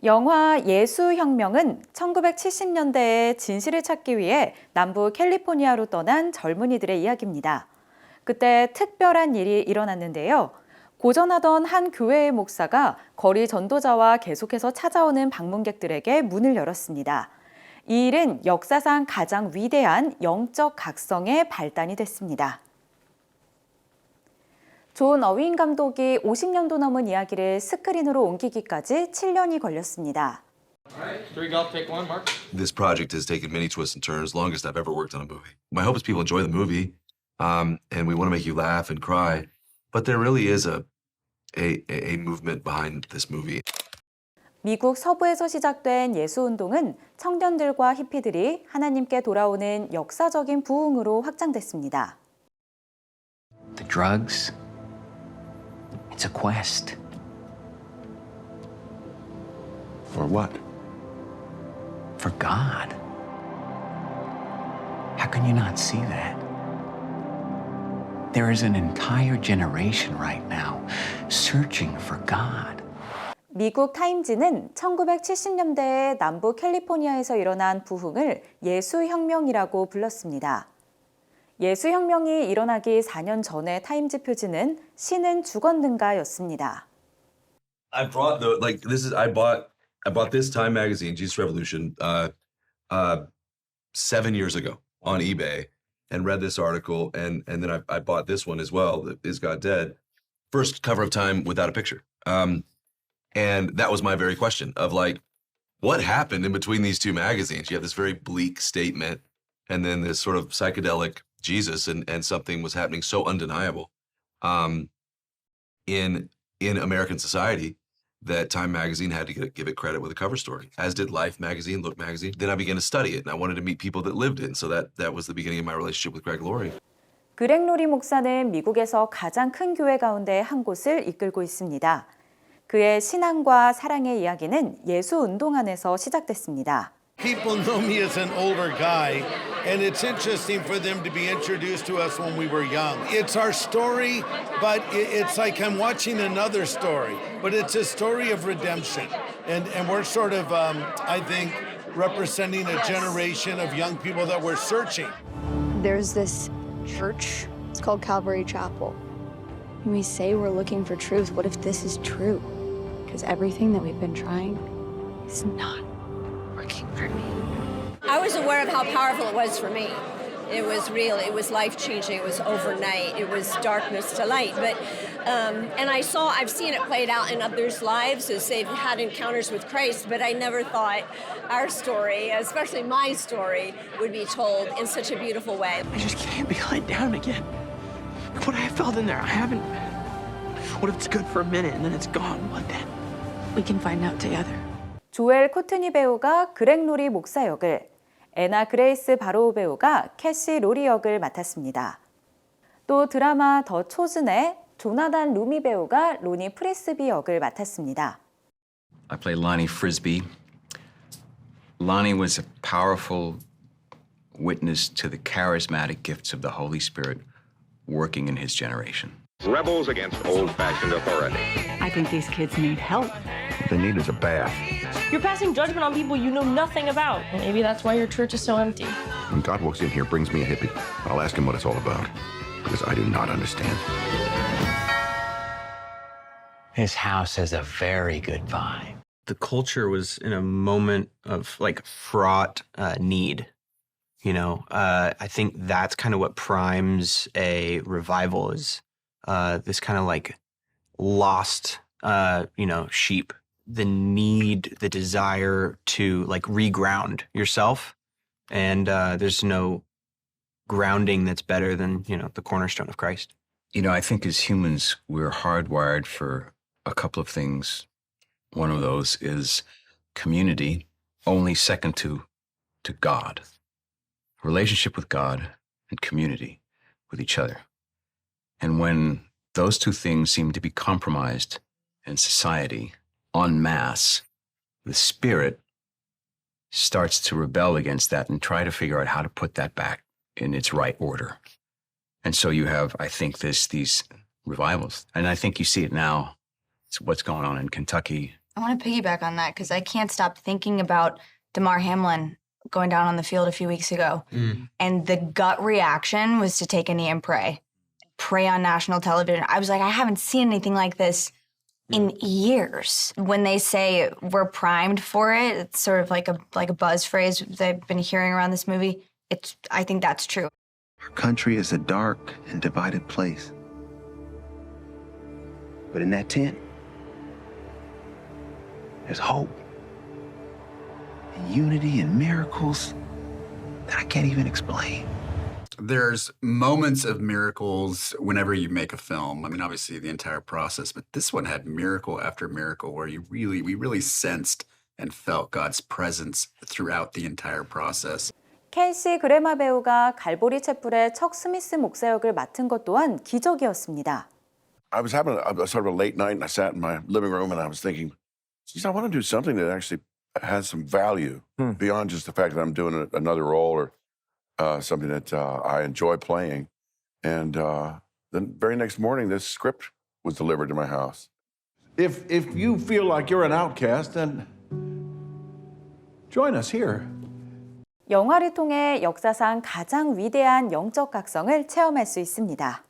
영화 예수혁명은 1970년대에 진실을 찾기 위해 남부 캘리포니아로 떠난 젊은이들의 이야기입니다. 그때 특별한 일이 일어났는데요. 고전하던 한 교회의 목사가 거리 전도자와 계속해서 찾아오는 방문객들에게 문을 열었습니다. 이 일은 역사상 가장 위대한 영적 각성의 발단이 됐습니다. 존 어윈 감독이 50년도 넘은 이야기를 스크린으로 옮기기까지 7년이 걸렸습니다. This project has taken many twists and turns, longest I've ever worked on a movie. My hope is people enjoy the movie, and we want to make you laugh and cry. But there really is a movement behind this movie. 미국 서부에서 시작된 예수운동은 청년들과 히피들이 하나님께 돌아오는 역사적인 부흥으로 확장됐습니다. The drugs, it's a quest. For what? For God. How can you not see that? There is an entire generation right now searching for God. 미국 타임지는 1970년대에 남부 캘리포니아에서 일어난 부흥을 예수혁명이라고 불렀습니다. 예수혁명이 일어나기 4년 전의 타임지 표지는 신은 죽었는가였습니다. I brought I bought this Time magazine, Jesus Revolution, 7 years ago on eBay, and read this article, and then I bought this one as well. Is God Dead? First cover of Time without a picture, and that was my very question of like, what happened in between these two magazines? You have this very bleak statement, and then this sort of psychedelic Jesus, and something was happening so undeniable in American society that Time magazine had to give it credit with a cover story, as did Life magazine, Look magazine. Then I began to study it, and I wanted to meet people that lived it, and so that was the beginning of my relationship with Greg Laurie. 그렉 로리 목사는 미국에서 가장 큰 교회 가운데 한 곳을 이끌고 있습니다. 그의 신앙과 사랑의 이야기는 예수운동 안에서 시작됐습니다. People know me as an older guy, and it's interesting for them to be introduced to us when we were young. It's our story, but it's like I'm watching another story, but it's a story of redemption. And we're sort of, I think, representing a generation of young people that were searching. There's this church, it's called Calvary Chapel. And we say we're looking for truth. What if this is true? Because everything that we've been trying is not working for me. I was aware of how powerful it was for me. It was real. It was life-changing. It was overnight. It was darkness to light. But and I've seen it played out in others' lives as they've had encounters with Christ. But I never thought our story, especially my story, would be told in such a beautiful way. I just can't be let down again. What I felt in there, I haven't. What if it's good for a minute and then it's gone? What then? We can find out together. 조엘 코트니 배우가 그렉 로리 목사 역을, 애나 그레이스 바로우 배우가 캐시 로리 역을 맡았습니다. 또 드라마 더 초즌의 조나단 루미 배우가 로니 프리스비 역을 맡았습니다. I played Lonnie Frisbee. Lonnie was a powerful witness to the charismatic gifts of the Holy Spirit working in his generation. Rebels against old-fashioned authority. I think these kids need help. What they need is a bath. You're passing judgment on people you know nothing about. Maybe that's why your church is so empty. When God walks in here, brings me a hippie, I'll ask him what it's all about, because I do not understand. His house has a very good vibe. The culture was in a moment of like fraught need. You know, I think that's kind of what primes a revival is this kind of like lost, sheep. The need, the desire to like reground yourself. And there's no grounding that's better than, the cornerstone of Christ. I think as humans, we're hardwired for a couple of things. One of those is community, only second to God. Relationship with God and community with each other. And when those two things seem to be compromised in society, en masse, the spirit starts to rebel against that and try to figure out how to put that back in its right order. And so you have, I think, these revivals. And I think you see it now. It's what's going on in Kentucky. I want to piggyback on that because I can't stop thinking about Damar Hamlin going down on the field a few weeks ago. And the gut reaction was to take a knee and pray. Pray on national television. I was like, I haven't seen anything like this in years. When they say we're primed for it, it's sort of like a buzz phrase that I've been hearing around this movie. I think that's true. Our country is a dark and divided place. But in that tent, there's hope and unity and miracles that I can't even explain. There's moments of miracles whenever you make a film. I mean, obviously the entire process, but this one had miracle after miracle where we really sensed and felt God's presence throughout the entire process. 켈시 그레마 배우가 갈보리 채플의 척 스미스 목사 역을 맡은 것 또한 기적이었습니다. I was having a sort of a late night, and I sat in my living room, and I was thinking, geez, I want to do something that actually has some value beyond just the fact that I'm doing another role or something that I enjoy playing. And then very next morning, this script was delivered to my house. If you feel like you're an outcast, then join us here. 영화를 통해 역사상 가장 위대한 영적 각성을 체험할 수 있습니다.